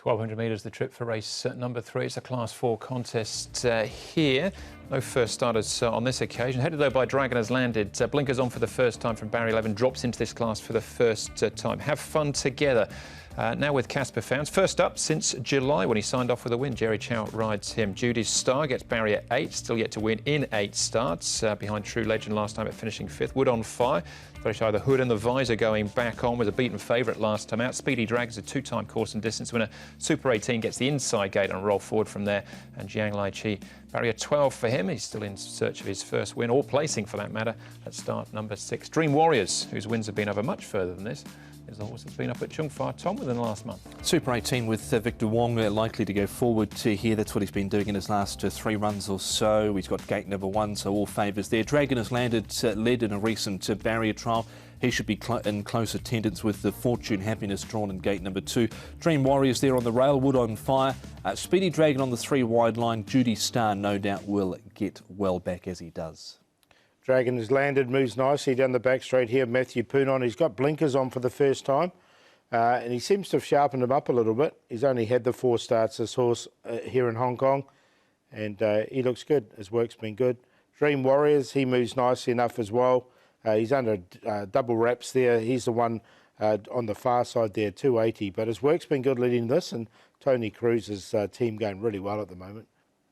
1,200 metres the trip for race number 3. It's a Class 4 contest here. No first starters on this occasion. Headed though by Dragon has landed. Blinkers on for the first time from barrier 11. Drops into this class for the first time. Have fun together. Now with Casper Founds. First up since July when he signed off with a win. Jerry Chow rides him. Judy's Star gets barrier 8. Still yet to win in 8 starts. Behind True Legend last time at finishing 5th. Wood on Fire. Very shy. The Hood and the Visor going back on. Was a beaten favourite last time out. Speedy Dragon's a 2-time course and distance winner. Super 18 gets the inside gate and roll forward from there. And Jiang Lai Chi, barrier 12 for him. He's still in search of his first win, or placing for that matter, at start number 6. Dream Warriors, whose wins have been over much further than this, is the horse that's been up at Chung Fa Tom within the last month. Super 18 with Victor Wong likely to go forward to here. That's what he's been doing in his last 3 runs or so. He's got gate number 1, so all favours there. Dragon has landed led in a recent barrier trial. He should be in close attendance with the Fortune Happiness drawn in gate number 2. Dream Warriors there on the rail, Wood on Fire. Speedy Dragon on the 3 wide line. Judy Star no doubt will get well back as he does. Dragon has landed, moves nicely down the back straight here. Matthew Poonon, he's got blinkers on for the first time. And he seems to have sharpened him up a little bit. He's only had the 4 starts, this horse, here in Hong Kong. And he looks good. His work's been good. Dream Warriors, he moves nicely enough as well. He's under double wraps there. He's the one on the far side there, 280. But his work's been good leading this, and Tony Cruz's team going really well at the moment.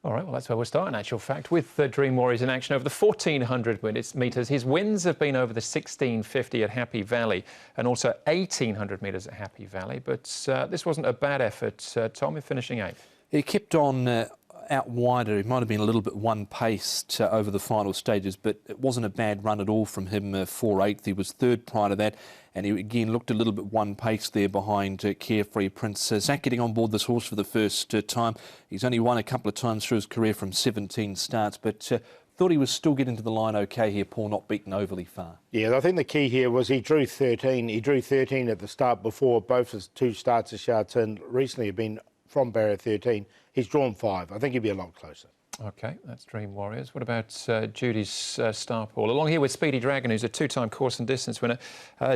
All right, well, that's where we'll start, in actual fact, with the Dream Warriors in action over the 1,400 metres. His wins have been over the 1,650 at Happy Valley and also 1,800 metres at Happy Valley. But this wasn't a bad effort, Tom, in finishing 8th. He kept on out wider. He might have been a little bit one-paced over the final stages, but it wasn't a bad run at all from him for 8th. He was 3rd prior to that, and he again looked a little bit one-paced there behind Carefree Prince. Zach getting on board this horse for the first time. He's only won a couple of times through his career from 17 starts, but thought he was still getting to the line okay here, Paul, not beaten overly far. Yeah, I think the key here was he drew 13. He drew 13 at the start before. Both his 2 starts of Sha Tin recently have been from barrier 13. He's drawn 5. I think he'll be a lot closer. OK, that's Dream Warriors. What about Judy's Star, Paul? Along here with Speedy Dragon, who's a 2-time course and distance winner.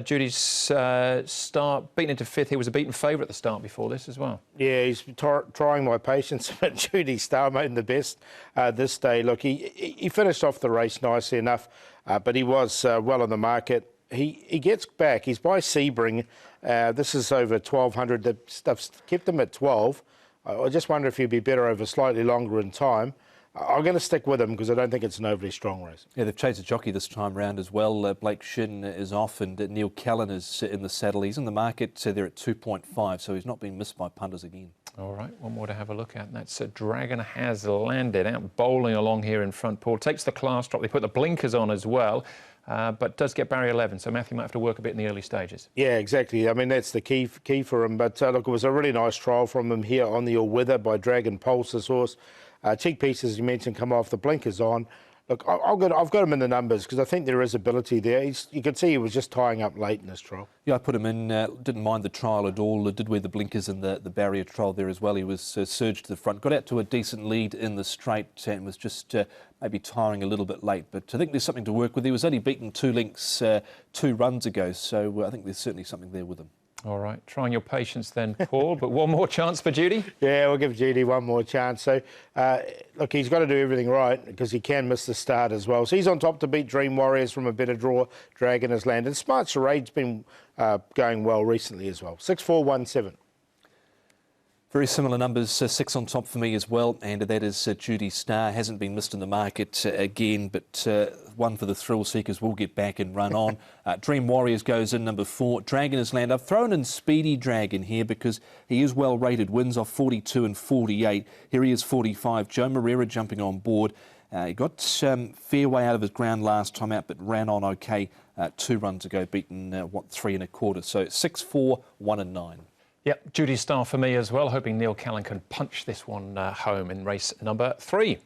Judy's Star beaten into 5th. He was a beaten favourite at the start before this as well. Yeah, he's trying my patience, but Judy Star made him the best this day. Look, he finished off the race nicely enough, but he was well on the market. He gets back. He's by Sebring. This is over 1,200. The stuff's kept him at 12. I just wonder if he'd be better over slightly longer in time. I'm going to stick with him because I don't think it's an overly strong race. Yeah, they've chased a jockey this time round as well. Blake Shin is off and Neil Callan is in the saddle. He's in the market. They're at 2.5, so he's not been missed by punters again. All right, one more to have a look at. And that's Dragon has landed out bowling along here in front. Paul takes the class drop. They put the blinkers on as well. But does get barrier 11, so Matthew might have to work a bit in the early stages. Yeah, exactly. I mean, that's the key for him. But look, it was a really nice trial from him here on the all-weather by Dragon Pulse, this horse. Cheek pieces, as you mentioned, come off, the blinkers on. Look, I've got him in the numbers because I think there is ability there. You could see he was just tying up late in this trial. Yeah, I put him in, didn't mind the trial at all. Did wear the blinkers in the barrier trial there as well. He was surged to the front, got out to a decent lead in the straight and was just maybe tiring a little bit late. But I think there's something to work with. He was only beaten 2 lengths 2 runs ago, so I think there's certainly something there with him. All right, trying your patience then, Paul, but one more chance for Judy? Yeah, we'll give Judy one more chance. So, look, he's got to do everything right because he can miss the start as well. So he's on top to beat Dream Warriors from a better draw. Dragon has landed. Smart Charade's been going well recently as well. 6-4-1-7. Very similar numbers, 6 on top for me as well, and that is Judy Star. Hasn't been missed in the market again, but one for the thrill seekers will get back and run on. Dream Warriors goes in number 4. Dragon has landed. I've thrown in Speedy Dragon here because he is well rated. Wins off 42 and 48. Here he is 45. Joe Moreira jumping on board. He got fair way out of his ground last time out, but ran on okay 2 runs ago, beaten 3 1/4. So 6-4, 1 9. Yep, Judy Star for me as well, hoping Neil Callan can punch this one home in race number 3.